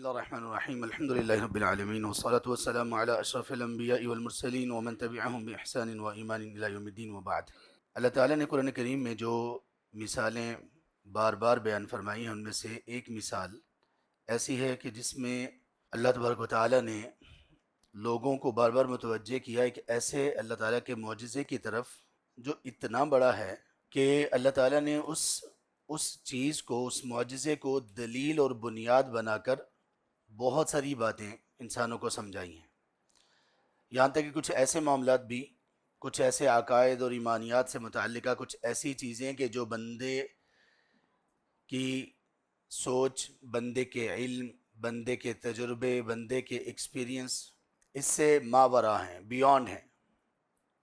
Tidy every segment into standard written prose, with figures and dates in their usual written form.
اللہ الرحمن الرحیم الحمد للہ رب العالمین والصلاة والسلام علی اشرف الانبیاء والمرسلین ومن تبعہم بإحسان و ایمان الی یوم الدین وبعد۔ اللہ تعالیٰ نے قرآن کریم میں جو مثالیں بار بار بیان فرمائی ہیں ان میں سے ایک مثال ایسی ہے کہ جس میں اللہ تبارک و تعالیٰ نے لوگوں کو بار بار متوجہ کیا ایک ایسے اللہ تعالیٰ کے معجزے کی طرف جو اتنا بڑا ہے کہ اللہ تعالیٰ نے اس چیز کو، اس معجزے کو دلیل اور بنیاد بنا کر بہت ساری باتیں انسانوں کو سمجھائی ہیں، یہاں تک کہ کچھ ایسے معاملات بھی، کچھ ایسے عقائد اور ایمانیات سے متعلقہ کچھ ایسی چیزیں کہ جو بندے کی سوچ، بندے کے علم، بندے کے تجربے، بندے کے ایکسپیرینس اس سے ماورا ہیں، بیونڈ ہیں،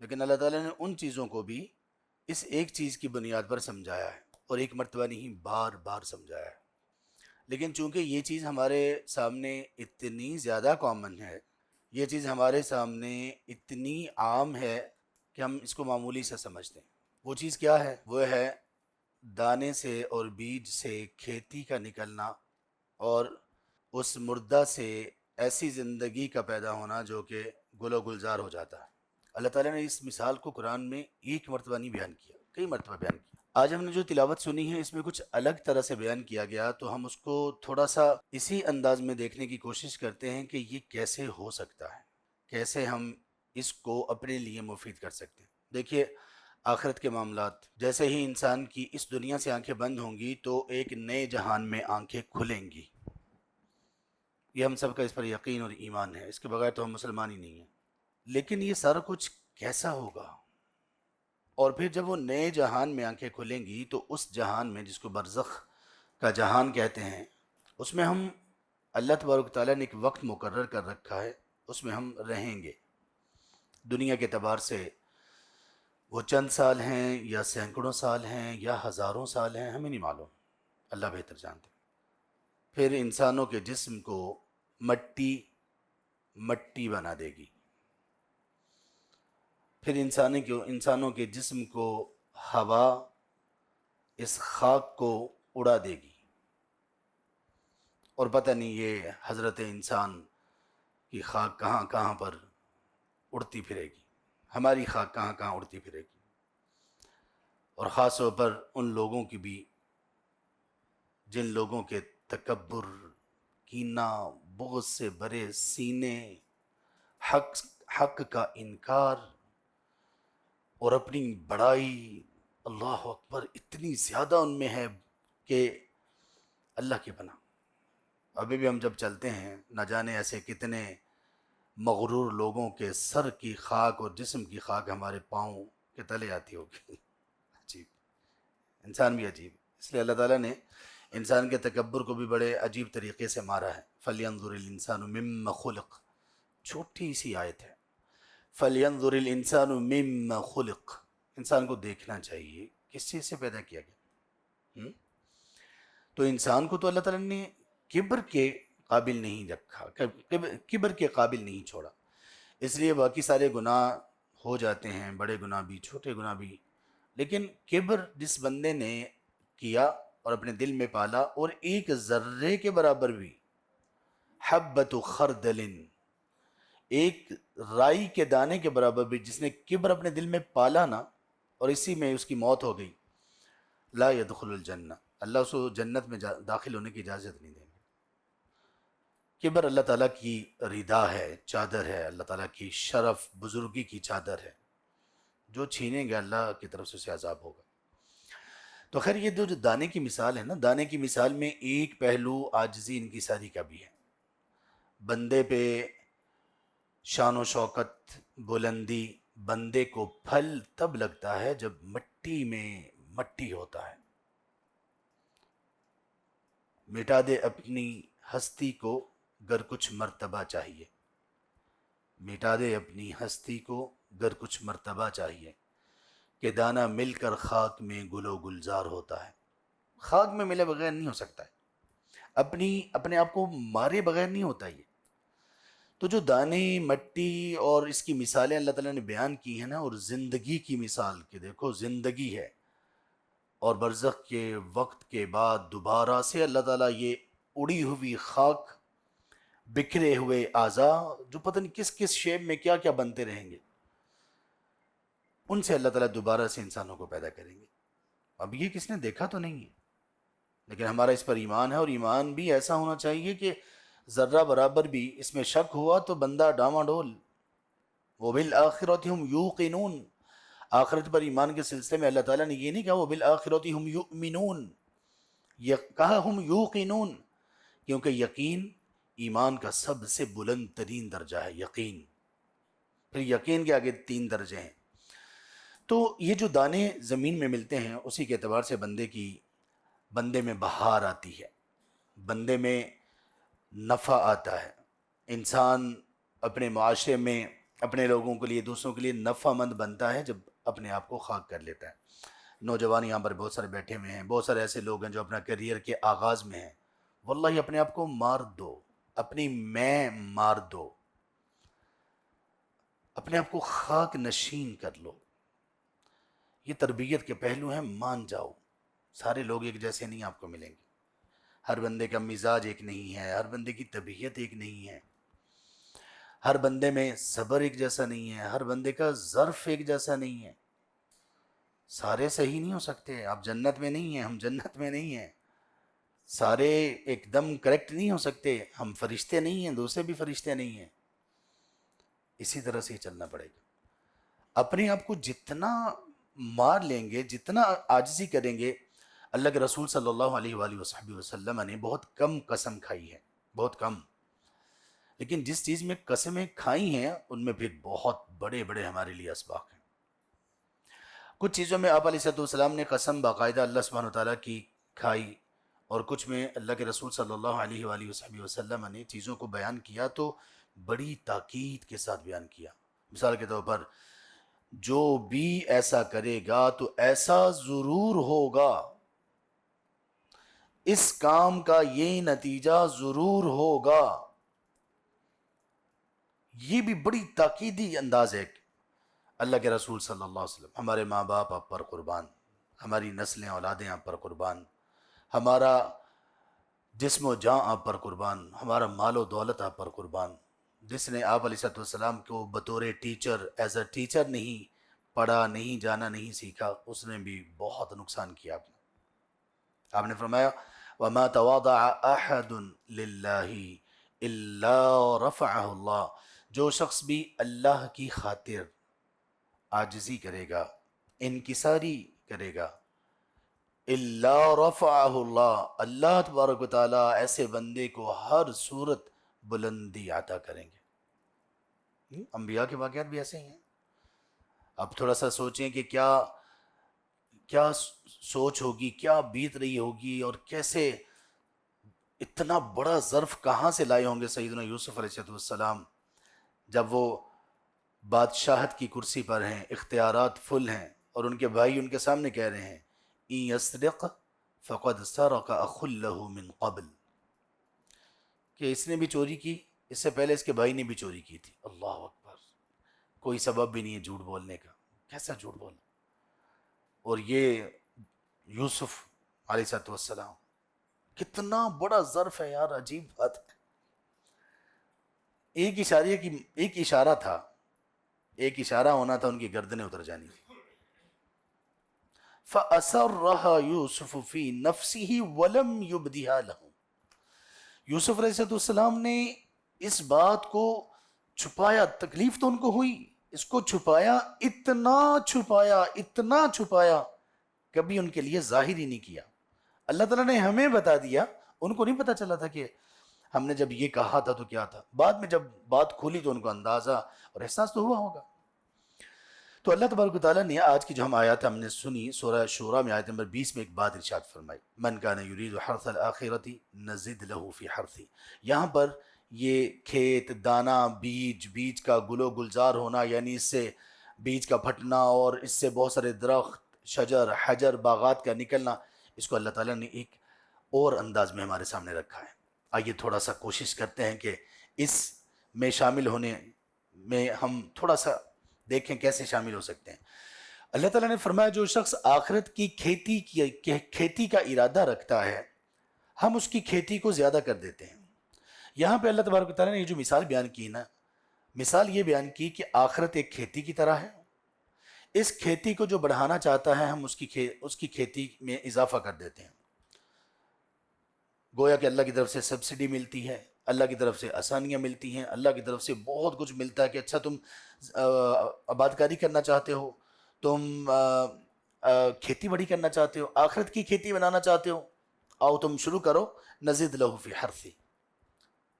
لیکن اللہ تعالیٰ نے ان چیزوں کو بھی اس ایک چیز کی بنیاد پر سمجھایا ہے، اور ایک مرتبہ نہیں، بار بار سمجھایا ہے۔ لیکن چونکہ یہ چیز ہمارے سامنے اتنی زیادہ کامن ہے، یہ چیز ہمارے سامنے اتنی عام ہے کہ ہم اس کو معمولی سے سمجھتے ہیں۔ وہ چیز کیا ہے؟ وہ ہے دانے سے اور بیج سے کھیتی کا نکلنا، اور اس مردہ سے ایسی زندگی کا پیدا ہونا جو کہ گل و گلزار ہو جاتا ہے۔ اللہ تعالیٰ نے اس مثال کو قرآن میں ایک مرتبہ نہیں بیان کیا، کئی مرتبہ بیان کیا۔ آج ہم نے جو تلاوت سنی ہے اس میں کچھ الگ طرح سے بیان کیا گیا، تو ہم اس کو تھوڑا سا اسی انداز میں دیکھنے کی کوشش کرتے ہیں کہ یہ کیسے ہو سکتا ہے، کیسے ہم اس کو اپنے لیے مفید کر سکتے ہیں۔ دیکھیے، آخرت کے معاملات، جیسے ہی انسان کی اس دنیا سے آنکھیں بند ہوں گی تو ایک نئے جہان میں آنکھیں کھلیں گی۔ یہ ہم سب کا اس پر یقین اور ایمان ہے، اس کے بغیر تو ہم مسلمان ہی نہیں ہیں۔ لیکن یہ سارا کچھ کیسا ہوگا؟ اور پھر جب وہ نئے جہان میں آنکھیں کھلیں گی تو اس جہان میں، جس کو برزخ کا جہان کہتے ہیں، اس میں ہم، اللہ تبارک تعالیٰ نے ایک وقت مقرر کر رکھا ہے، اس میں ہم رہیں گے۔ دنیا کے اعتبار سے وہ چند سال ہیں یا سینکڑوں سال ہیں یا ہزاروں سال ہیں، ہمیں نہیں معلوم، اللہ بہتر جانتے۔ پھر انسانوں کے جسم کو مٹی بنا دے گی، پھر انسانوں کے جسم کو ہوا اس خاک کو اڑا دے گی، اور پتہ نہیں یہ حضرت انسان کی خاک کہاں کہاں پر اڑتی پھرے گی، ہماری خاک کہاں کہاں اڑتی پھرے گی۔ اور خاص طور پر ان لوگوں کی بھی جن لوگوں کے تکبر، کینہ، بغض سے بھرے سینے، حق کا انکار اور اپنی بڑائی، اللہ اکبر، اتنی زیادہ ان میں ہے کہ اللہ کی پناہ۔ ابھی بھی ہم جب چلتے ہیں، نہ جانے ایسے کتنے مغرور لوگوں کے سر کی خاک اور جسم کی خاک ہمارے پاؤں کے تلے آتی ہوگی۔ عجیب، انسان بھی عجیب، اس لیے اللہ تعالیٰ نے انسان کے تکبر کو بھی بڑے عجیب طریقے سے مارا ہے۔ فَلْيَنظُرِ الْإِنسَانُ مِمَّ خُلِقَ، چھوٹی سی آیت ہے، فَلْيَنظُرِ الْإِنسَانُ مِمَّ خُلِقَ، انسان کو دیکھنا چاہیے کس چیز سے پیدا کیا گیا۔ تو انسان کو تو اللہ تعالیٰ نے کبر کے قابل نہیں رکھا، کبر کے قابل نہیں چھوڑا، اس لیے باقی سارے گناہ ہو جاتے ہیں، بڑے گناہ بھی، چھوٹے گناہ بھی، لیکن کبر جس بندے نے کیا اور اپنے دل میں پالا، اور ایک ذرے کے برابر بھی، حبۃ خردل، ایک رائی کے دانے کے برابر بھی جس نے کبر اپنے دل میں پالا نا، اور اسی میں اس کی موت ہو گئی، لا يدخل الجنہ، اللہ اس کو جنت میں داخل ہونے کی اجازت نہیں دیں گے۔ کبر اللہ تعالیٰ کی ردا ہے، چادر ہے، اللہ تعالیٰ کی شرف، بزرگی کی چادر ہے، جو چھینیں گے اللہ کی طرف سے اسے عذاب ہوگا۔ تو خیر، یہ جو دانے کی مثال ہے نا، دانے کی مثال میں ایک پہلو عاجزی انکساری کا بھی ہے۔ بندے پہ شان و شوکت، بلندی، بندے کو پھل تب لگتا ہے جب مٹی میں مٹی ہوتا ہے۔ مٹا دے اپنی ہستی کو گر کچھ مرتبہ چاہیے، مٹا دے اپنی ہستی کو گر کچھ مرتبہ چاہیے، کہ دانہ مل کر خاک میں گل و گلزار ہوتا ہے۔ خاک میں ملے بغیر نہیں ہو سکتا ہے، اپنے آپ کو مارے بغیر نہیں ہوتا یہ۔ تو جو دانے، مٹی اور اس کی مثالیں اللہ تعالیٰ نے بیان کی ہیں نا، اور زندگی کی مثال کہ دیکھو زندگی ہے، اور برزخ کے وقت کے بعد دوبارہ سے اللہ تعالیٰ یہ اڑی ہوئی خاک بکھرے ہوئے اعضاء جو پتہ نہیں کس کس شیپ میں کیا کیا بنتے رہیں گے، ان سے اللہ تعالیٰ دوبارہ سے انسانوں کو پیدا کریں گے. اب یہ کس نے دیکھا تو نہیں ہے، لیکن ہمارا اس پر ایمان ہے، اور ایمان بھی ایسا ہونا چاہیے کہ ذرہ برابر بھی اس میں شک ہوا تو بندہ ڈاواڈول. وَبِالْآخِرَةِ هُمْ يُوقِنُونَ، آخرت پر ایمان کے سلسلے میں اللہ تعالیٰ نے یہ نہیں کہا وَبِالْآخِرَةِ هُمْ يُؤْمِنُونَ، یہ کہا ہم یوقنون، کیونکہ یقین ایمان کا سب سے بلند ترین درجہ ہے. یقین، پھر یقین کے آگے 3 درجے ہیں. تو یہ جو دانے زمین میں ملتے ہیں اسی کے اعتبار سے بندے میں بہار آتی ہے، بندے میں نفع آتا ہے. انسان اپنے معاشرے میں اپنے لوگوں کے لیے، دوسروں کے لیے نفع مند بنتا ہے جب اپنے آپ کو خاک کر لیتا ہے. نوجوان یہاں پر بہت سارے بیٹھے ہوئے ہیں، بہت سارے ایسے لوگ ہیں جو اپنا کیریئر کے آغاز میں ہیں. واللہ اپنے آپ کو مار دو، اپنی میں مار دو، اپنے آپ کو خاک نشین کر لو. یہ تربیت کے پہلو ہیں، مان جاؤ. سارے لوگ ایک جیسے نہیں آپ کو ملیں گے، ہر بندے کا مزاج ایک نہیں ہے، ہر بندے کی طبیعت ایک نہیں ہے، ہر بندے میں صبر ایک جیسا نہیں ہے، ہر بندے کا ظرف ایک جیسا نہیں ہے. سارے صحیح نہیں ہو سکتے. آپ جنت میں نہیں ہیں، ہم جنت میں نہیں ہیں. سارے ایک دم کریکٹ نہیں ہو سکتے. ہم فرشتے نہیں ہیں، دوسرے بھی فرشتے نہیں ہیں. اسی طرح سے ہی چلنا پڑے گا. اپنے آپ کو جتنا مار لیں گے، جتنا عاجزی کریں گے. اللہ کے رسول صلی اللہ علیہ وآلہ وسلم نے بہت کم قسم کھائی ہے، بہت کم. لیکن جس چیز میں قسمیں کھائی ہیں ان میں پھر بہت بڑے بڑے ہمارے لیے اسباق ہیں. کچھ چیزوں میں آپ علیہ السلام نے قسم باقاعدہ اللہ سبحانہ وتعالیٰ کی کھائی، اور کچھ میں اللہ کے رسول صلی اللہ علیہ وآلہ وسلم نے چیزوں کو بیان کیا تو بڑی تاکید کے ساتھ بیان کیا. مثال کے طور پر جو بھی ایسا کرے گا تو ایسا ضرور ہوگا، اس کام کا یہ نتیجہ ضرور ہوگا. یہ بھی بڑی تاکیدی انداز ہے. اللہ کے رسول صلی اللہ علیہ وسلم، ہمارے ماں باپ آپ پر قربان، ہماری نسلیں اولادیں آپ پر قربان، ہمارا جسم و جاں آپ پر قربان، ہمارا مال و دولت آپ پر قربان. جس نے آپ علیہ السلام کو بطور ٹیچر، ایز اے ٹیچر نہیں پڑھا، نہیں جانا، نہیں سیکھا، اس نے بھی بہت نقصان کیا. آپ نے فرمایا وَمَا تَوَاضَعَ أَحَدٌ لِلَّهِ إِلَّا رَفَعَهُ اللَّهُ، جو شخص بھی اللہ کی خاطر عاجزی کرے گا، انکساری کرے گا، اللہ رفعہ اللہ، اللہ تبارک و تعالیٰ ایسے بندے کو ہر صورت بلندی عطا کریں گے. انبیاء کے واقعات بھی ایسے ہی ہیں. اب تھوڑا سا سوچیں کہ کیا سوچ ہوگی، کیا بیت رہی ہوگی، اور کیسے اتنا بڑا ظرف کہاں سے لائے ہوں گے سیدنا یوسف علیہ السلام، جب وہ بادشاہت کی کرسی پر ہیں، اختیارات فل ہیں، اور ان کے بھائی ان کے سامنے کہہ رہے ہیں إِن يَسْرِقْ فَقَدْ سَرَقَ أَخٌ لَهُ مِنْ قَبْلِ، کہ اس نے بھی چوری کی، اس سے پہلے اس کے بھائی نے بھی چوری کی تھی. اللہ اکبر. کوئی سبب بھی نہیں ہے جھوٹ بولنے کا، کیسا جھوٹ بولنا. اور یہ یوسف علیہ السلام، کتنا بڑا ظرف ہے یار، عجیب بات ہے. ایک اشارہ تھا، ایک اشارہ ہونا تھا، ان کی گردنیں اتر جانی تھی. فَأَسَرَّهَا يُوسُفُ فِي نَفْسِهِ وَلَمْ يُبْدِهَا لَهُمْ، یوسف علیہ السلام نے اس بات کو چھپایا. تکلیف تو ان کو ہوئی، اس کو چھپایا، اتنا چھپایا، کبھی ان کے لیے ظاہر ہی نہیں کیا. اللہ تعالیٰ نے ہمیں بتا دیا، ان کو نہیں پتا چلا تھا کہ ہم نے جب یہ کہا تھا تو کیا تھا. بعد میں جب بات کھولی تو ان کو اندازہ اور احساس تو ہوا ہوگا. تو اللہ تبارک و تعالیٰ نے آج کی جو ہم آیات ہم نے سنی، سورہ شورى میں آیت نمبر 20 میں ایک بات ارشاد فرمائی، من کان یرید حرث الآخرۃ نزد له فی حرثہ. یہاں پر یہ کھیت، دانہ، بیج کا گل و گلزار ہونا، یعنی اس سے بیج کا پھٹنا اور اس سے بہت سارے درخت، شجر، حجر، باغات کا نکلنا، اس کو اللہ تعالیٰ نے ایک اور انداز میں ہمارے سامنے رکھا ہے. آئیے تھوڑا سا کوشش کرتے ہیں کہ اس میں شامل ہونے میں ہم تھوڑا سا دیکھیں کیسے شامل ہو سکتے ہیں. اللہ تعالیٰ نے فرمایا جو شخص آخرت کی کھیتی کا ارادہ رکھتا ہے، ہم اس کی کھیتی کو زیادہ کر دیتے ہیں. یہاں پہ اللہ تبارک و تعالیٰ نے یہ جو مثال بیان کی نا، مثال یہ بیان کی کہ آخرت ایک کھیتی کی طرح ہے، اس کھیتی کو جو بڑھانا چاہتا ہے ہم اس کی کھیتی میں اضافہ کر دیتے ہیں، گویا کہ اللہ کی طرف سے سبسڈی ملتی ہے، اللہ کی طرف سے آسانیاں ملتی ہیں، اللہ کی طرف سے بہت کچھ ملتا ہے کہ اچھا تم آباد کاری کرنا چاہتے ہو، تم کھیتی بڑی کرنا چاہتے ہو، آخرت کی کھیتی بنانا چاہتے ہو، آؤ تم شروع کرو، نزید لہو فی حرثی،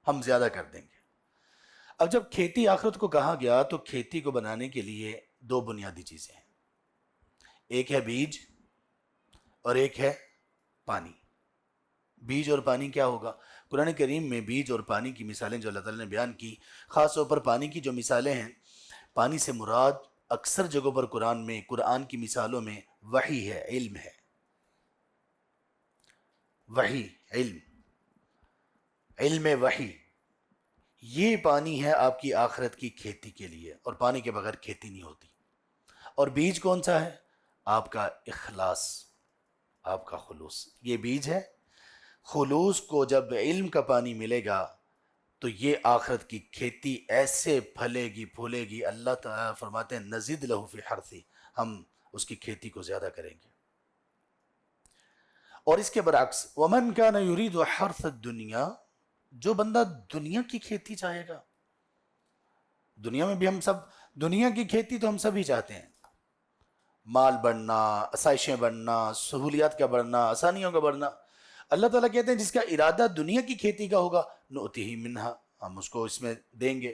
ہم زیادہ کر دیں گے۔ اب جب کھیتی آخرت کو کہا گیا تو کھیتی کو بنانے کے لیے دو بنیادی چیزیں ہیں، ایک ہے بیج اور ایک ہے پانی۔ بیج اور پانی کیا ہوگا؟ قرآن کریم میں بیج اور پانی کی مثالیں جو اللہ تعالیٰ نے بیان کی، خاص طور پر پانی کی جو مثالیں ہیں، پانی سے مراد اکثر جگہوں پر قرآن کی مثالوں میں وحی ہے، علم ہے، وحی، علم وحی، یہ پانی ہے آپ کی آخرت کی کھیتی کے لیے، اور پانی کے بغیر کھیتی نہیں ہوتی۔ اور بیج کون سا ہے؟ آپ کا اخلاص، آپ کا خلوص، یہ بیج ہے۔ خلوص کو جب علم کا پانی ملے گا تو یہ آخرت کی کھیتی ایسے پھلے گی پھولے گی، اللہ تعالیٰ فرماتے ہیں نزید لہو فی حرثی، ہم اس کی کھیتی کو زیادہ کریں گے۔ اور اس کے برعکس ومن کان یرید حرث الدنیا، جو بندہ دنیا کی کھیتی چاہے گا، دنیا میں بھی ہم سب، دنیا کی کھیتی تو ہم سب ہی چاہتے ہیں، مال بڑھنا، آسائشیں بڑھنا، سہولیات کا بڑھنا، آسانیوں کا بڑھنا۔ اللہ تعالیٰ کہتے ہیں جس کا ارادہ دنیا کی کھیتی کا ہوگا نؤتیہ منہا، ہم اس کو اس میں دیں گے،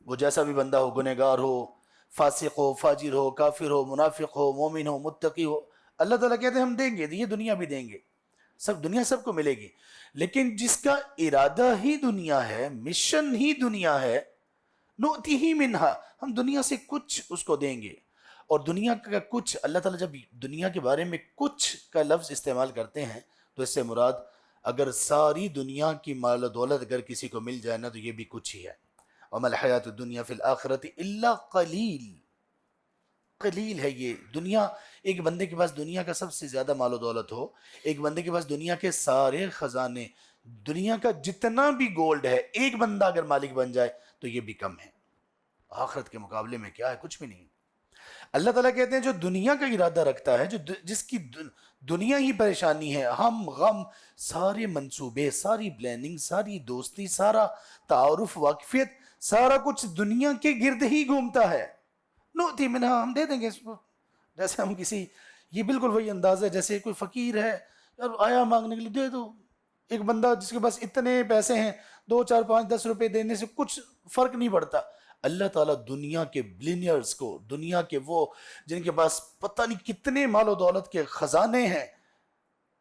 وہ جیسا بھی بندہ ہو، گنہگار ہو، فاسق ہو، فاجر ہو، کافر ہو، منافق ہو، مومن ہو، متقی ہو، اللہ تعالیٰ کہتے ہیں ہم دیں گے، یہ دنیا بھی دیں گے، سب دنیا سب کو ملے گی۔ لیکن جس کا ارادہ ہی دنیا ہے، مشن ہی دنیا ہے، نؤتیہ منہا، ہم دنیا سے کچھ اس کو دیں گے۔ اور دنیا کا کچھ، اللہ تعالیٰ جب دنیا کے بارے میں کچھ کا لفظ استعمال کرتے ہیں تو اس سے مراد اگر ساری دنیا کی مال و دولت اگر کسی کو مل جائے نا تو یہ بھی کچھ ہی ہے۔ وَمَا الْحَيَاةُ الدُّنْيَا فِي الْآخِرَةِ إِلَّا قَلِيلٌ، قلیل ہے یہ دنیا۔ ایک بندے کے پاس دنیا کا سب سے زیادہ مال و دولت ہو، ایک بندے کے پاس دنیا کے سارے خزانے، دنیا کا جتنا بھی گولڈ ہے، ایک بندہ اگر مالک بن جائے تو یہ بھی کم ہے، آخرت کے مقابلے میں کیا ہے؟ کچھ بھی نہیں۔ اللہ تعالیٰ کہتے ہیں جو دنیا کا ارادہ رکھتا ہے، جس کی دنیا ہی پریشانی ہے، ہم غم، سارے منصوبے، ساری پلاننگ، ساری دوستی، سارا تعارف، واقفیت، سارا کچھ دنیا کے گرد ہی گھومتا ہے، نؤتی منہا، ہم دے دیں گے اس کو۔ جیسے ہم کسی، یہ بالکل وہی انداز ہے جیسے کوئی فقیر ہے، یار آیا مانگنے کے لیے دے دو۔ ایک بندہ جس کے پاس اتنے پیسے ہیں، 2 4 5 10 روپے دینے سے کچھ فرق نہیں پڑتا۔ اللہ تعالیٰ دنیا کے بلینئرز کو، دنیا کے وہ جن کے پاس پتہ نہیں کتنے مال و دولت کے خزانے ہیں،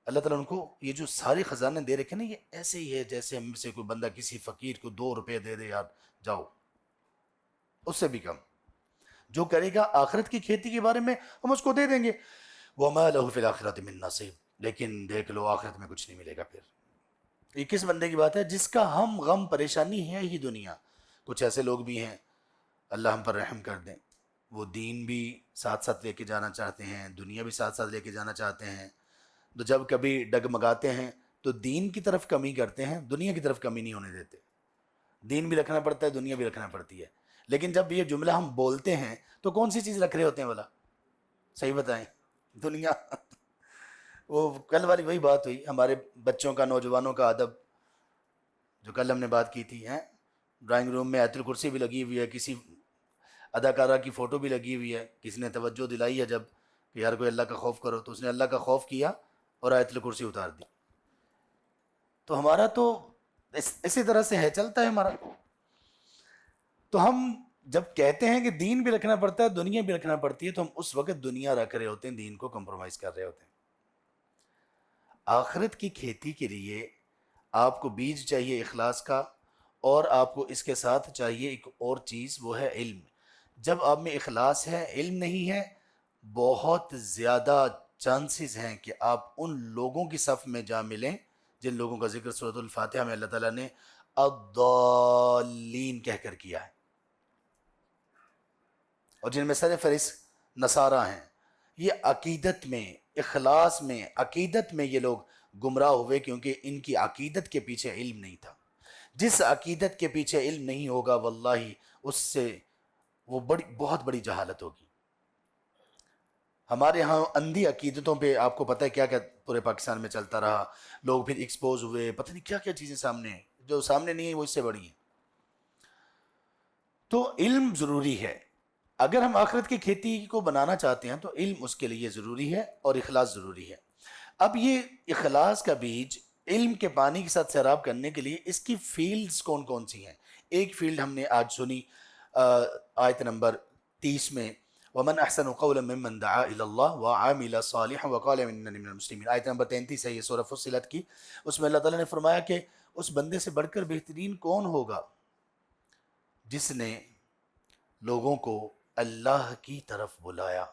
اللہ تعالیٰ ان کو یہ جو سارے خزانے دے رکھے نا، یہ ایسے ہی ہے جیسے ہم سے کوئی بندہ کسی فقیر کو 2 روپے دے دے، یار جاؤ، اس سے بھی کم۔ جو کرے گا آخرت کی کھیتی کے بارے میں ہم اس کو دے دیں گے۔ وَمَا لَهُ فِي الْآخِرَةِ مِن نَصِيبٍ، لیکن دیکھ لو آخرت میں کچھ نہیں ملے گا۔ پھر یہ کس بندے کی بات ہے؟ جس کا ہم غم پریشانی ہے ہی دنیا۔ کچھ ایسے لوگ بھی ہیں، اللہ ہم پر رحم کر دیں، وہ دین بھی ساتھ ساتھ لے کے جانا چاہتے ہیں، دنیا بھی ساتھ ساتھ لے کے جانا چاہتے ہیں، تو جب کبھی ڈگمگاتے ہیں تو دین کی طرف کمی کرتے ہیں، دنیا کی طرف کمی نہیں ہونے دیتے۔ دین بھی رکھنا پڑتا ہے، دنیا بھی رکھنا پڑتی ہے، لیکن جب یہ جملہ ہم بولتے ہیں تو کون سی چیز رکھ رہے ہوتے ہیں بھلا؟ صحیح بتائیں، دنیا۔ وہ کل والی وہی بات ہوئی، ہمارے بچوں کا، نوجوانوں کا ادب، جو کل ہم نے بات کی تھی، ہیں ڈرائنگ روم میں آیت الکرسی بھی لگی ہوئی ہے، کسی اداکارہ کی فوٹو بھی لگی ہوئی ہے، کسی نے توجہ دلائی ہے جب کہ یار کوئی اللہ کا خوف کرو، تو اس نے اللہ کا خوف کیا اور آیت الکرسی اتار دی۔ تو ہمارا تو اسی طرح سے ہے، چلتا ہے ہمارا۔ تو ہم جب کہتے ہیں کہ دین بھی رکھنا پڑتا ہے، دنیا بھی رکھنا پڑتی ہے، تو ہم اس وقت دنیا رکھ رہے ہوتے ہیں، دین کو کمپرومائز کر رہے ہوتے ہیں۔ آخرت کی کھیتی کے لیے آپ کو بیج چاہیے اخلاص کا، اور آپ کو اس کے ساتھ چاہیے ایک اور چیز، وہ ہے علم۔ جب آپ میں اخلاص ہے، علم نہیں ہے، بہت زیادہ چانسز ہیں کہ آپ ان لوگوں کی صف میں جا ملیں جن لوگوں کا ذکر سورۃ الفاتحہ میں اللہ تعالیٰ نے الضالین کہہ کر کیا ہے، اور جن میں سر فہرست نصارہ ہیں۔ یہ عقیدت میں، اخلاص میں، عقیدت میں یہ لوگ گمراہ ہوئے، کیونکہ ان کی عقیدت کے پیچھے علم نہیں تھا۔ جس عقیدت کے پیچھے علم نہیں ہوگا واللہ اس سے وہ بہت بڑی جہالت ہوگی۔ ہمارے ہاں اندھی عقیدتوں پہ آپ کو پتہ ہے کیا کیا پورے پاکستان میں چلتا رہا، لوگ پھر ایکسپوز ہوئے، پتہ نہیں کیا کیا چیزیں سامنے ہیں، جو سامنے نہیں ہیں وہ اس سے بڑی ہیں۔ تو علم ضروری ہے، اگر ہم آخرت کی کھیتی کو بنانا چاہتے ہیں تو علم اس کے لیے ضروری ہے اور اخلاص ضروری ہے۔ اب یہ اخلاص کا بیج علم کے پانی کے ساتھ سیراب کرنے کے لیے اس کی فیلڈز کون کون سی ہیں؟ ایک فیلڈ ہم نے آج سنی آیت نمبر 30 میں، وَمَنْ أَحْسَنُ قَوْلًا مِّمَّنْ دَعَا إِلَى اللَّهِ وَعَمِلَ صَالِحًا وَقَالَ إِنَّنِي مِنَ الْمُسْلِمِينَ۔ آیت نمبر 33 ہے، یہ سورہ فصلت کی، اس میں اللہ تعالیٰ نے فرمایا کہ اس بندے سے بڑھ کر بہترین کون ہوگا جس نے لوگوں کو اللہ کی طرف بلایا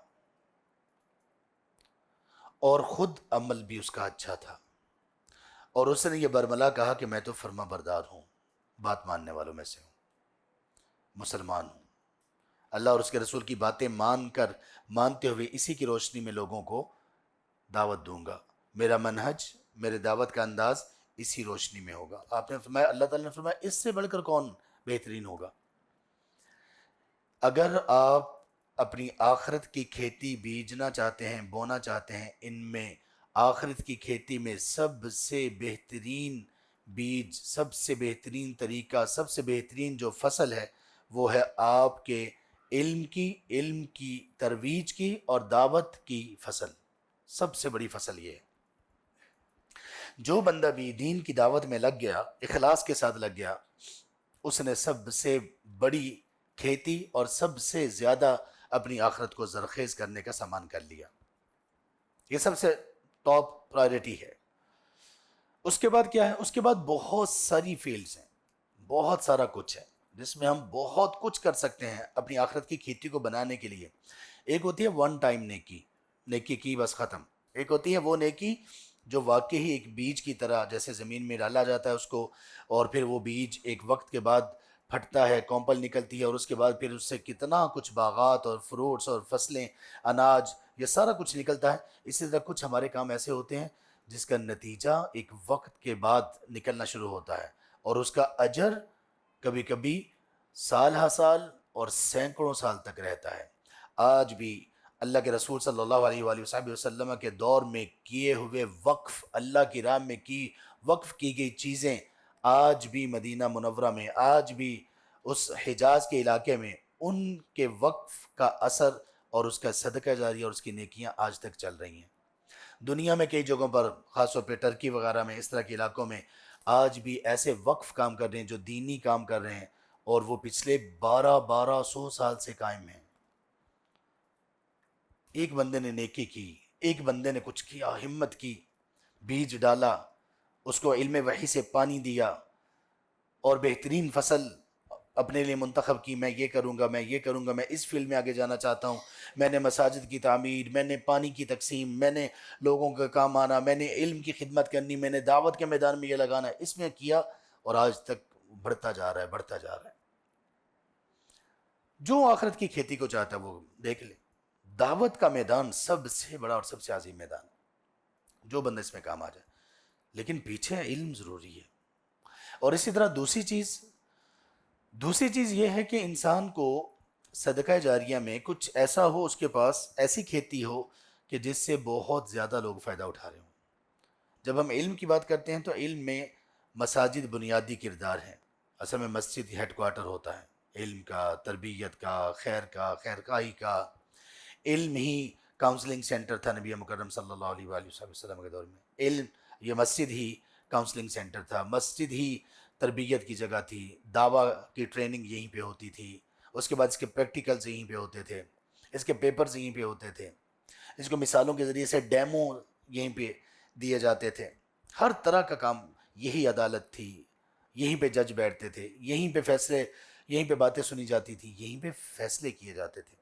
اور خود عمل بھی اس کا اچھا تھا، اور اس نے یہ برملا کہا کہ میں تو فرما بردار ہوں، بات ماننے والوں میں سے ہوں، مسلمان ہوں، اللہ اور اس کے رسول کی باتیں مانتے ہوئے اسی کی روشنی میں لوگوں کو دعوت دوں گا، میرا منہج، میرے دعوت کا انداز اسی روشنی میں ہوگا۔ آپ نے فرمایا، اللہ تعالیٰ نے فرمایا اس سے بڑھ کر کون بہترین ہوگا؟ اگر آپ اپنی آخرت کی کھیتی بیجنا چاہتے ہیں، بونا چاہتے ہیں، ان میں آخرت کی کھیتی میں سب سے بہترین بیج، سب سے بہترین طریقہ، سب سے بہترین جو فصل ہے وہ ہے آپ کے علم کی ترویج کی اور دعوت کی فصل۔ سب سے بڑی فصل یہ ہے۔ جو بندہ بھی دین کی دعوت میں لگ گیا، اخلاص کے ساتھ لگ گیا، اس نے سب سے بڑی کھیتی اور سب سے زیادہ اپنی آخرت کو زرخیز کرنے کا سامان کر لیا۔ یہ سب سے ٹاپ پرائرٹی ہے۔ اس کے بعد کیا ہے؟ اس کے بعد بہت ساری فیلڈز ہیں، بہت سارا کچھ ہے جس میں ہم بہت کچھ کر سکتے ہیں اپنی آخرت کی کھیتی کو بنانے کے لیے۔ ایک ہوتی ہے ون ٹائم نیکی، نیکی کی بس ختم۔ ایک ہوتی ہے وہ نیکی جو واقعی ہی ایک بیج کی طرح جیسے زمین میں ڈالا جاتا ہے اس کو، اور پھر وہ بیج ایک وقت کے بعد پھٹتا ہے، کومپل نکلتی ہے، اور اس کے بعد پھر اس سے کتنا کچھ باغات اور فروٹس اور فصلیں، اناج، یہ سارا کچھ نکلتا ہے۔ اسی طرح کچھ ہمارے کام ایسے ہوتے ہیں جس کا نتیجہ ایک وقت کے بعد نکلنا شروع ہوتا ہے، اور اس کا اجر کبھی کبھی سال ہا سال اور سینکڑوں سال تک رہتا ہے۔ آج بھی اللہ کے رسول صلی اللہ علیہ وآلہ وسلم کے دور میں کیے ہوئے وقف، اللہ کی راہ میں وقف کی گئی چیزیں آج بھی مدینہ منورہ میں، آج بھی اس حجاز کے علاقے میں ان کے وقف کا اثر اور اس کا صدقہ جاریہ اور اس کی نیکیاں آج تک چل رہی ہیں۔ دنیا میں کئی جگہوں پر، خاص طور پہ ٹرکی وغیرہ میں، اس طرح کے علاقوں میں آج بھی ایسے وقف کام کر رہے ہیں جو دینی کام کر رہے ہیں، اور وہ پچھلے 1200 سال سے قائم ہیں۔ ایک بندے نے نیکی کی، ایک بندے نے کچھ کیا، ہمت کی، بیج ڈالا، اس کو علم وحی سے پانی دیا، اور بہترین فصل اپنے لیے منتخب کی، میں یہ کروں گا، میں یہ کروں گا، میں اس فیلڈ میں آگے جانا چاہتا ہوں، میں نے مساجد کی تعمیر، میں نے پانی کی تقسیم، میں نے لوگوں کا کام آنا، میں نے علم کی خدمت کرنی، میں نے دعوت کے میدان میں یہ لگانا ہے، اس میں کیا، اور آج تک بڑھتا جا رہا ہے، بڑھتا جا رہا ہے۔ جو آخرت کی کھیتی کو چاہتا ہے وہ دیکھ لے، دعوت کا میدان سب سے بڑا اور سب سے عظیم میدان، جو بندہ اس میں کام آ جائے، لیکن پیچھے علم ضروری ہے۔ اور اسی طرح دوسری چیز یہ ہے کہ انسان کو صدقہ جاریہ میں کچھ ایسا ہو، اس کے پاس ایسی کھیتی ہو کہ جس سے بہت زیادہ لوگ فائدہ اٹھا رہے ہوں۔ جب ہم علم کی بات کرتے ہیں تو علم میں مساجد بنیادی کردار ہیں، اصل میں مسجد ہیڈ کوارٹر ہوتا ہے علم کا، تربیت کا، خیر کا، خیرخواہی کا۔ علم ہی کاؤنسلنگ سینٹر تھا نبی مکرم صلی اللہ علیہ وآلہ وسلم کے دور میں، علم، یہ مسجد ہی کاؤنسلنگ سینٹر تھا، مسجد ہی تربیت کی جگہ تھی، دعویٰ کی ٹریننگ یہیں پہ ہوتی تھی، اس کے بعد اس کے پریکٹیکلز یہیں پہ ہوتے تھے، اس کے پیپرز یہیں پہ ہوتے تھے، اس کو مثالوں کے ذریعے سے ڈیمو یہیں پہ دیے جاتے تھے، ہر طرح کا کام، یہی عدالت تھی، یہیں پہ جج بیٹھتے تھے، یہیں پہ فیصلے، یہیں پہ باتیں سنی جاتی تھی، یہیں پہ فیصلے کیے جاتے تھے۔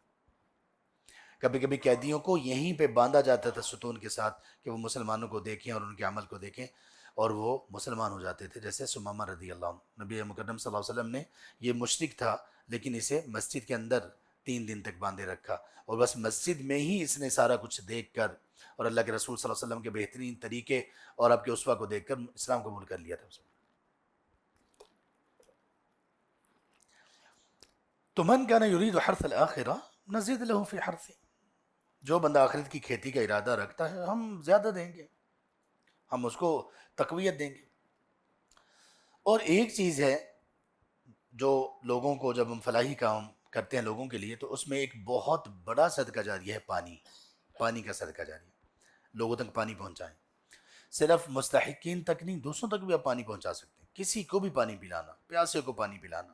کبھی کبھی قیدیوں کو یہیں پہ باندھا جاتا تھا ستون کے ساتھ کہ وہ مسلمانوں کو دیکھیں اور ان کے عمل کو دیکھیں، اور وہ مسلمان ہو جاتے تھے، جیسے سمامہ رضی اللہ عنہ۔ نبی مکرم صلی اللہ علیہ وسلم نے، یہ مشرک تھا لیکن اسے مسجد کے اندر 3 دن تک باندھے رکھا، اور بس مسجد میں ہی اس نے سارا کچھ دیکھ کر اور اللہ کے رسول صلی اللہ علیہ وسلم کے بہترین طریقے اور آپ کے اسوہ کو دیکھ کر اسلام قبول کر لیا تھا۔ تو من کان یرید حرث الآخرہ نزید لہ فی حرثہ، جو بندہ آخرت کی کھیتی کا ارادہ رکھتا ہے ہم زیادہ دیں گے، ہم اس کو تقویت دیں گے۔ اور ایک چیز ہے جو لوگوں کو، جب ہم فلاحی کام کرتے ہیں لوگوں کے لیے، تو اس میں ایک بہت بڑا صدقہ جاریہ ہے پانی کا صدقہ جاریہ، لوگوں تک پانی پہنچائیں، صرف مستحقین تک نہیں، دوسروں تک بھی آپ پانی پہنچا سکتے ہیں، کسی کو بھی پانی پلانا، پیاسے کو پانی پلانا،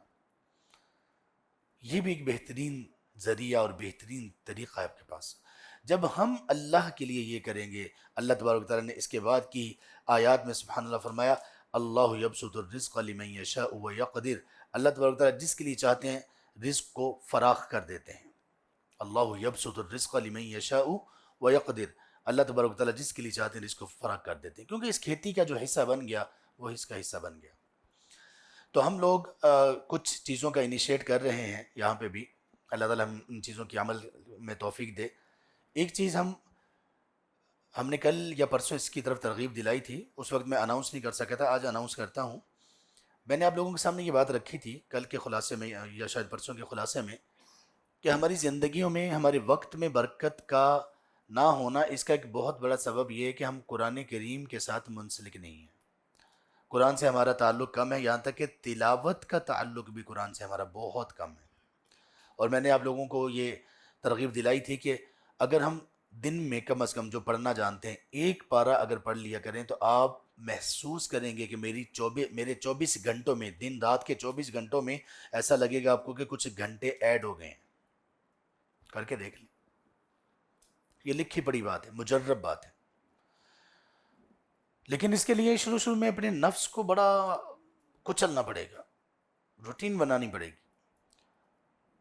یہ بھی ایک بہترین ذریعہ اور بہترین طریقہ ہے آپ کے پاس۔ جب ہم اللہ کے لیے یہ کریں گے، اللہ تبارک و تعالیٰ نے اس کے بعد کی آیات میں سبحان اللہ فرمایا، اللہ یبسط الرزق لمن یشاء ویقدر، اللہ تبارک و تعالیٰ جس کے لیے چاہتے ہیں رزق کو فراخ کر دیتے ہیں۔ اللہ یبسط الرزق لمن یشاء ویقدر، اللہ تبارک و تعالیٰ جس کے لیے چاہتے ہیں رزق کو فراخ کر دیتے ہیں، کیونکہ اس کھیتی کا جو حصہ بن گیا وہ اس کا حصہ بن گیا۔ تو ہم لوگ کچھ چیزوں کا انیشیٹ کر رہے ہیں یہاں پہ بھی، اللہ تعالیٰ ہم ان چیزوں کی عمل میں توفیق دے۔ ایک چیز ہم نے کل یا پرسوں اس کی طرف ترغیب دلائی تھی، اس وقت میں اناؤنس نہیں کر سکا تھا، آج اناؤنس کرتا ہوں۔ میں نے آپ لوگوں کے سامنے یہ بات رکھی تھی کل کے خلاصے میں یا شاید پرسوں کے خلاصے میں، کہ ہماری زندگیوں میں ہمارے وقت میں برکت کا نہ ہونا، اس کا ایک بہت بڑا سبب یہ ہے کہ ہم قرآن کریم کے ساتھ منسلک نہیں ہیں، قرآن سے ہمارا تعلق کم ہے، یہاں تک کہ تلاوت کا تعلق بھی قرآن سے ہمارا بہت کم ہے۔ اور میں نے آپ لوگوں کو یہ ترغیب دلائی تھی کہ اگر ہم دن میں کم از کم جو پڑھنا جانتے ہیں ایک پارہ اگر پڑھ لیا کریں تو آپ محسوس کریں گے کہ میرے 24 گھنٹوں میں، دن رات کے 24 گھنٹوں میں ایسا لگے گا آپ کو کہ کچھ گھنٹے ایڈ ہو گئے ہیں۔ کر کے دیکھ لیں، یہ لکھی پڑی بات ہے، مجرب بات ہے۔ لیکن اس کے لیے شروع میں اپنے نفس کو بڑا کچلنا پڑے گا، روٹین بنانی پڑے گی۔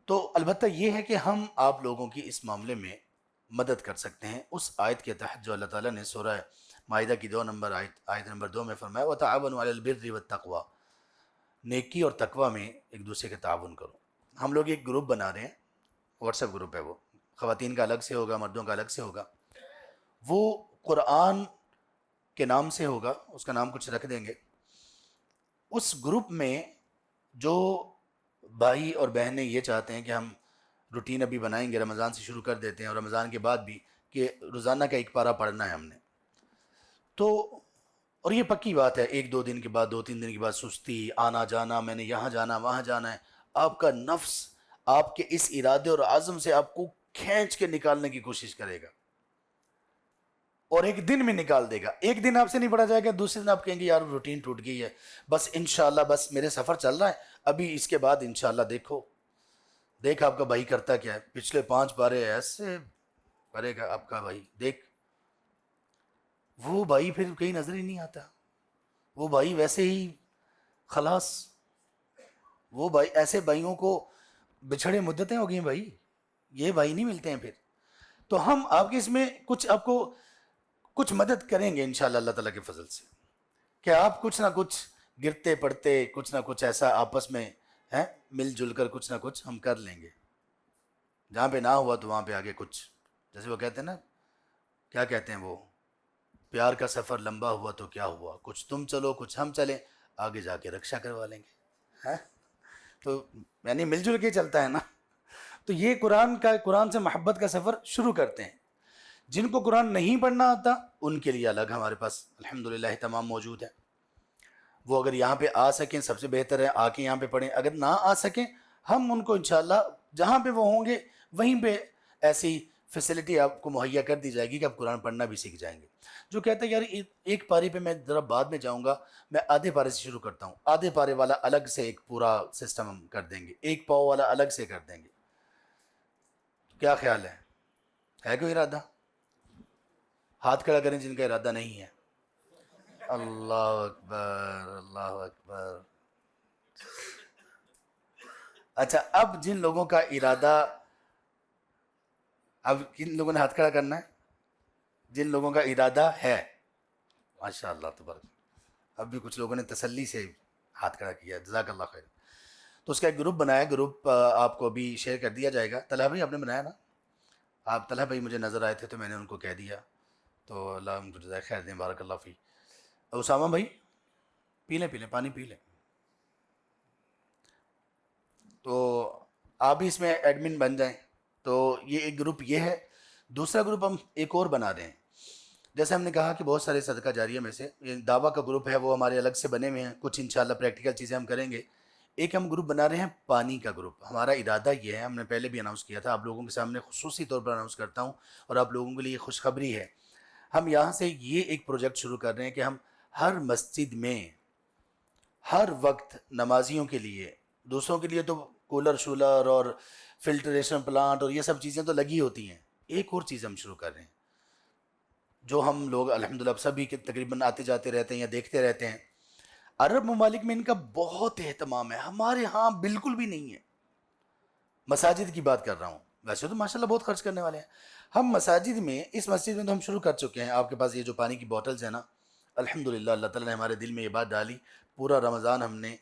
تو البتہ یہ ہے کہ ہم آپ لوگوں کی اس معاملے میں مدد کر سکتے ہیں اس آیت کے تحت جو اللہ تعالیٰ نے سورہ مائدہ کی 2 نمبر آیت نمبر 2 میں فرمایا، وَتَعَاوَنُوا عَلَى الْبِرِّ وَالتَّقْوَى، نیکی اور تقوی میں ایک دوسرے کے تعاون کرو۔ ہم لوگ ایک گروپ بنا رہے ہیں، واٹس ایپ گروپ ہے، وہ خواتین کا الگ سے ہوگا، مردوں کا الگ سے ہوگا، وہ قرآن کے نام سے ہوگا، اس کا نام کچھ رکھ دیں گے۔ اس گروپ میں جو بھائی اور بہنیں یہ چاہتے ہیں کہ ہم روٹین ابھی بنائیں گے، رمضان سے شروع کر دیتے ہیں اور رمضان کے بعد بھی کہ روزانہ کا ایک پارہ پڑھنا ہے ہم نے، تو اور یہ پکی بات ہے، 1-2 دن کے بعد 2-3 دن کے بعد سستی، آنا جانا، میں نے یہاں جانا وہاں جانا ہے، آپ کا نفس آپ کے اس ارادے اور عزم سے آپ کو کھینچ کے نکالنے کی کوشش کرے گا اور ایک دن میں نکال دے گا۔ ایک دن آپ سے نہیں پڑھا جائے گا، دوسرے دن آپ کہیں گے یار روٹین ٹوٹ گئی ہے، بس انشاءاللہ بس میرے سفر چل رہا ہے، ابھی اس کے بعد انشاءاللہ دیکھ آپ کا بھائی کرتا کیا ہے، پچھلے 5 پارے ایسے کرے گا آپ کا بھائی، دیکھ وہ بھائی پھر کہیں نظر ہی نہیں آتا، وہ بھائی ویسے ہی خلاص، وہ بھائی ایسے بھائیوں کو بچھڑے مدتیں ہو گئی بھائی، یہ بھائی نہیں ملتے ہیں پھر۔ تو ہم آپ کے اس میں آپ کو کچھ مدد کریں گے انشاءاللہ اللہ تعالیٰ کے فضل سے، کہ آپ کچھ نہ کچھ گرتے پڑتے کچھ نہ کچھ ایسا آپس میں ہے مل جل کر کچھ نہ کچھ ہم کر لیں گے، جہاں پہ نہ ہوا تو وہاں پہ آگے کچھ، جیسے وہ کہتے ہیں نا، کیا کہتے ہیں وہ، پیار کا سفر لمبا ہوا تو کیا ہوا، کچھ تم چلو کچھ ہم چلیں، آگے جا کے رکشا کروا لیں گے، تو یعنی مل جل کے چلتا ہے نا۔ تو یہ قرآن سے محبت کا سفر شروع کرتے ہیں۔ جن کو قرآن نہیں پڑھنا آتا ان کے لیے الگ ہمارے پاس الحمدللہ تمام موجود ہے، وہ اگر یہاں پہ آ سکیں سب سے بہتر ہے، آ کے یہاں پہ پڑھیں، اگر نہ آ سکیں ہم ان کو انشاءاللہ جہاں پہ وہ ہوں گے وہیں پہ ایسی فیسلٹی آپ کو مہیا کر دی جائے گی کہ آپ قرآن پڑھنا بھی سیکھ جائیں گے۔ جو کہتا ہے یار ایک پاری پہ میں ذرا بعد میں جاؤں گا، میں آدھے پارے سے شروع کرتا ہوں، آدھے پارے والا الگ سے ایک پورا سسٹم ہم کر دیں گے، ایک پاؤ والا الگ سے کر دیں گے، کیا خیال ہے کوئی ارادہ؟ ہاتھ کھڑا کریں جن کا ارادہ نہیں ہے۔ اللہ اکبر، اللہ اکبر۔ اچھا، اب جن لوگوں کا ارادہ، اب کن لوگوں نے ہاتھ کھڑا کرنا ہے؟ جن لوگوں کا ارادہ ہے، ماشاء اللہ تبارک، اب بھی کچھ لوگوں نے تسلی سے ہاتھ کھڑا کیا، جزاک اللہ خیر۔ تو اس کا ایک گروپ بنایا، گروپ آپ کو ابھی شیئر کر دیا جائے گا۔ طلحہ بھائی آپ نے بنایا نا؟ آپ طلحہ بھائی مجھے نظر آئے تھے تو میں نے ان کو کہہ دیا، تو اللہ ان کو جزائے خیر دیں، بارک اللہ فی۔ اسامہ بھائی پی لیں پانی پی لیں۔ تو آپ بھی اس میں ایڈمن بن جائیں. تو یہ ایک گروپ یہ ہے. دوسرا گروپ ہم ایک اور بنا رہے ہیں. جیسے ہم نے کہا کہ بہت سارے صدقہ جاریہ میں سے یہ دعویٰ کا گروپ ہے وہ ہمارے الگ سے بنے ہوئے ہیں. کچھ انشاءاللہ پریکٹیکل چیزیں ہم کریں گے. ایک ہم گروپ بنا رہے ہیں پانی کا گروپ. ہمارا ارادہ یہ ہے, ہم نے پہلے بھی اناؤنس کیا تھا, آپ لوگوں کے سامنے خصوصی طور پر اناؤنس کرتا ہوں, اور آپ لوگوں کے لیے خوشخبری ہے. ہم یہاں سے یہ ایک پروجیکٹ شروع کر رہے ہیں کہ ہم ہر مسجد میں ہر وقت نمازیوں کے لیے, دوسروں کے لیے تو کولر شولر اور فلٹریشن پلانٹ اور یہ سب چیزیں تو لگی ہوتی ہیں, ایک اور چیز ہم شروع کر رہے ہیں جو ہم لوگ الحمدللہ سبھی کے تقریباً آتے جاتے رہتے ہیں یا دیکھتے رہتے ہیں. عرب ممالک میں ان کا بہت اہتمام ہے, ہمارے ہاں بالکل بھی نہیں ہے. مساجد کی بات کر رہا ہوں, ویسے تو ماشاءاللہ بہت خرچ کرنے والے ہیں. ہم مساجد میں, اس مسجد میں تو ہم شروع کر چکے ہیں. آپ کے پاس یہ جو پانی کی بوٹلز ہیں نا, الحمدللہ اللہ تعالیٰ نے ہمارے دل میں یہ بات ڈالی, پورا رمضان ہم نے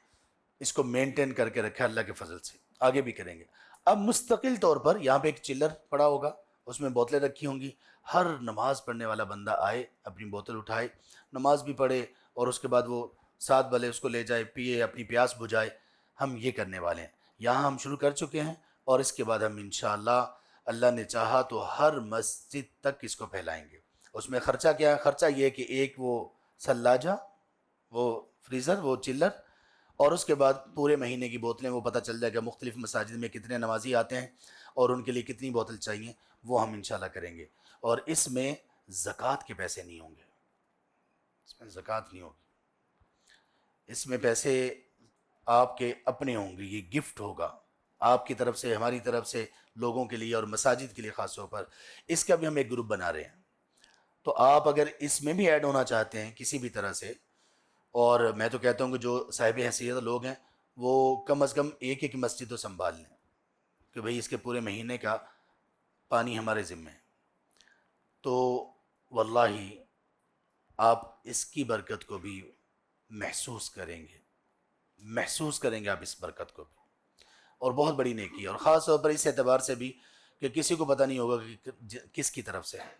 اس کو مینٹین کر کے رکھا اللہ کے فضل سے, آگے بھی کریں گے. اب مستقل طور پر یہاں پہ ایک چلر پڑا ہوگا, اس میں بوتلیں رکھی ہوں گی. ہر نماز پڑھنے والا بندہ آئے, اپنی بوتل اٹھائے, نماز بھی پڑھے, اور اس کے بعد وہ ساتھ والے اس کو لے جائے, پیے, اپنی پیاس بجھائے. ہم یہ کرنے والے ہیں. یہاں ہم شروع کر چکے ہیں, اور اس کے بعد ہم انشاءاللہ اللہ نے چاہا تو ہر مسجد تک اس کو پھیلائیں گے. اس میں خرچہ کیا ہے؟ خرچہ یہ کہ ایک وہ ثلاجہ, وہ فریزر, وہ چلر, اور اس کے بعد پورے مہینے کی بوتلیں. وہ پتہ چل جائے گا مختلف مساجد میں کتنے نمازی آتے ہیں اور ان کے لیے کتنی بوتل چاہیے, وہ ہم انشاءاللہ کریں گے. اور اس میں زکوٰۃ کے پیسے نہیں ہوں گے, اس میں زکوٰۃ نہیں ہوگی, اس میں پیسے آپ کے اپنے ہوں گے. یہ گفٹ ہوگا آپ کی طرف سے, ہماری طرف سے, لوگوں کے لیے اور مساجد کے لیے خاص طور پر. اس کا بھی ہم ایک گروپ بنا رہے ہیں. تو آپ اگر اس میں بھی ایڈ ہونا چاہتے ہیں کسی بھی طرح سے, اور میں تو کہتا ہوں کہ جو صاحب حیثیت لوگ ہیں وہ کم از کم ایک ایک مسجد تو سنبھال لیں کہ بھئی اس کے پورے مہینے کا پانی ہمارے ذمہ ہے. تو واللہ آپ اس کی برکت کو بھی محسوس کریں گے, محسوس کریں گے آپ اس برکت کو بھی, اور بہت بڑی نیکی ہے. اور خاص طور پر اس اعتبار سے بھی کہ کسی کو پتہ نہیں ہوگا کہ کس کی طرف سے ہے.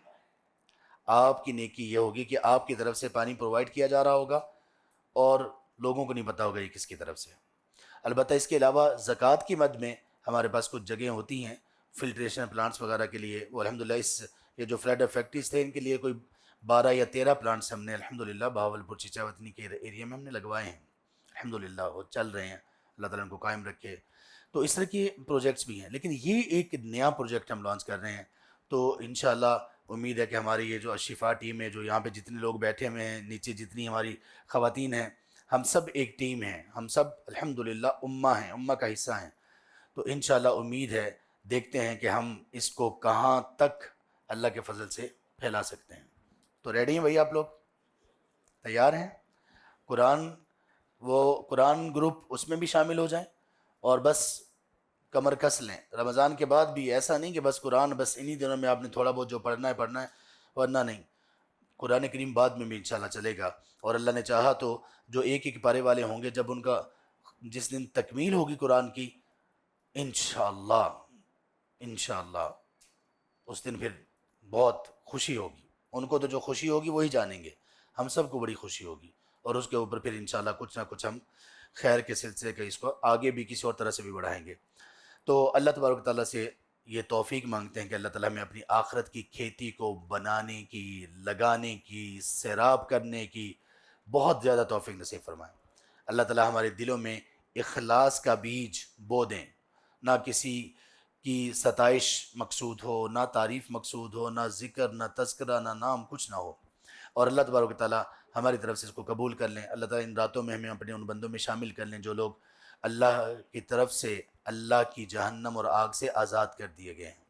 آپ کی نیکی یہ ہوگی کہ آپ کی طرف سے پانی پرووائڈ کیا جا رہا ہوگا, اور لوگوں کو نہیں پتہ ہوگا یہ کس کی طرف سے. البتہ اس کے علاوہ زکوٰۃ کی مد میں ہمارے پاس کچھ جگہیں ہوتی ہیں فلٹریشن پلانٹس وغیرہ کے لیے. وہ الحمدللہ اس یہ جو فلیٹ فیکٹریز تھے ان کے لیے کوئی 12 یا 13 پلانٹس ہم نے الحمدللہ بہاولپور چچاوطنی کے ایریا میں ہم نے لگوائے ہیں. الحمدللہ وہ چل رہے ہیں, اللہ تعالیٰ ان کو قائم رکھے. تو اس طرح کے پروجیکٹس بھی ہیں, لیکن یہ ایک نیا پروجیکٹ ہم لانچ کر رہے ہیں. تو انشاءاللہ امید ہے کہ ہماری یہ جو الشفا ٹیم ہے, جو یہاں پہ جتنے لوگ بیٹھے ہوئے ہیں, نیچے جتنی ہماری خواتین ہیں, ہم سب ایک ٹیم ہیں, ہم سب الحمدللہ امہ ہیں, امہ کا حصہ ہیں. تو انشاءاللہ امید ہے, دیکھتے ہیں کہ ہم اس کو کہاں تک اللہ کے فضل سے پھیلا سکتے ہیں. تو ریڈی ہیں بھائی, آپ لوگ تیار ہیں؟ قرآن گروپ اس میں بھی شامل ہو جائیں, اور بس کمر کس لیں. رمضان کے بعد بھی ایسا نہیں کہ بس قرآن بس انہی دنوں میں آپ نے تھوڑا بہت جو پڑھنا ہے, ورنہ نہیں. قرآن کریم بعد میں بھی انشاءاللہ چلے گا, اور اللہ نے چاہا تو جو ایک ایک پارے والے ہوں گے, جب ان کا جس دن تکمیل ہوگی قرآن کی, انشاءاللہ انشاءاللہ اس دن پھر بہت خوشی ہوگی. ان کو تو جو خوشی ہوگی وہی جانیں گے, ہم سب کو بڑی خوشی ہوگی. اور اس کے اوپر پھر انشاءاللہ کچھ نہ کچھ ہم خیر کے سلسلے کا اس کو آگے بھی کسی اور طرح سے بھی بڑھائیں گے. تو اللہ تبارک تعالیٰ سے یہ توفیق مانگتے ہیں کہ اللہ تعالیٰ ہمیں اپنی آخرت کی کھیتی کو بنانے کی, لگانے کی, سیراب کرنے کی بہت زیادہ توفیق نصیب فرمائیں. اللہ تعالیٰ ہمارے دلوں میں اخلاص کا بیج بو دیں, نہ کسی کی ستائش مقصود ہو, نہ تعریف مقصود ہو, نہ ذکر, نہ تذکرہ, نہ نام, کچھ نہ ہو. اور اللہ تبارک و تعالیٰ ہماری طرف سے اس کو قبول کر لیں. اللہ تعالیٰ ان راتوں میں ہمیں اپنے ان بندوں میں شامل کر لیں جو لوگ اللہ کی طرف سے اللہ کی جہنم اور آگ سے آزاد کر دیے گئے ہیں.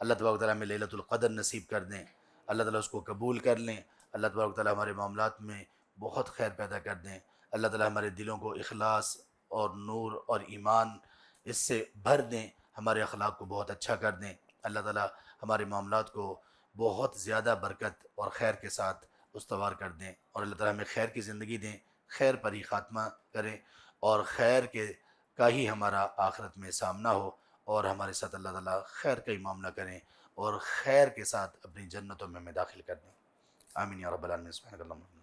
اللہ تبارک و تعالیٰ ہمیں لیلۃ القدر نصیب کر دیں. اللہ تعالیٰ اس کو قبول کر لیں. اللہ تبارک و تعالیٰ ہمارے معاملات میں بہت خیر پیدا کر دیں. اللہ تعالیٰ ہمارے دلوں کو اخلاص اور نور اور ایمان اس سے بھر دیں, ہمارے اخلاق کو بہت اچھا کر دیں. اللہ تعالیٰ ہمارے معاملات کو بہت زیادہ برکت اور خیر کے ساتھ استوار کر دیں, اور اللہ تعالیٰ ہمیں خیر کی زندگی دیں, خیر پر ہی خاتمہ کریں, اور خیر کے کا ہی ہمارا آخرت میں سامنا ہو, اور ہمارے ساتھ اللہ تعالیٰ خیر کا ہی معاملہ کریں, اور خیر کے ساتھ اپنی جنتوں میں ہمیں داخل کر دیں. آمین یا رب العالمین. سبحانک اللہم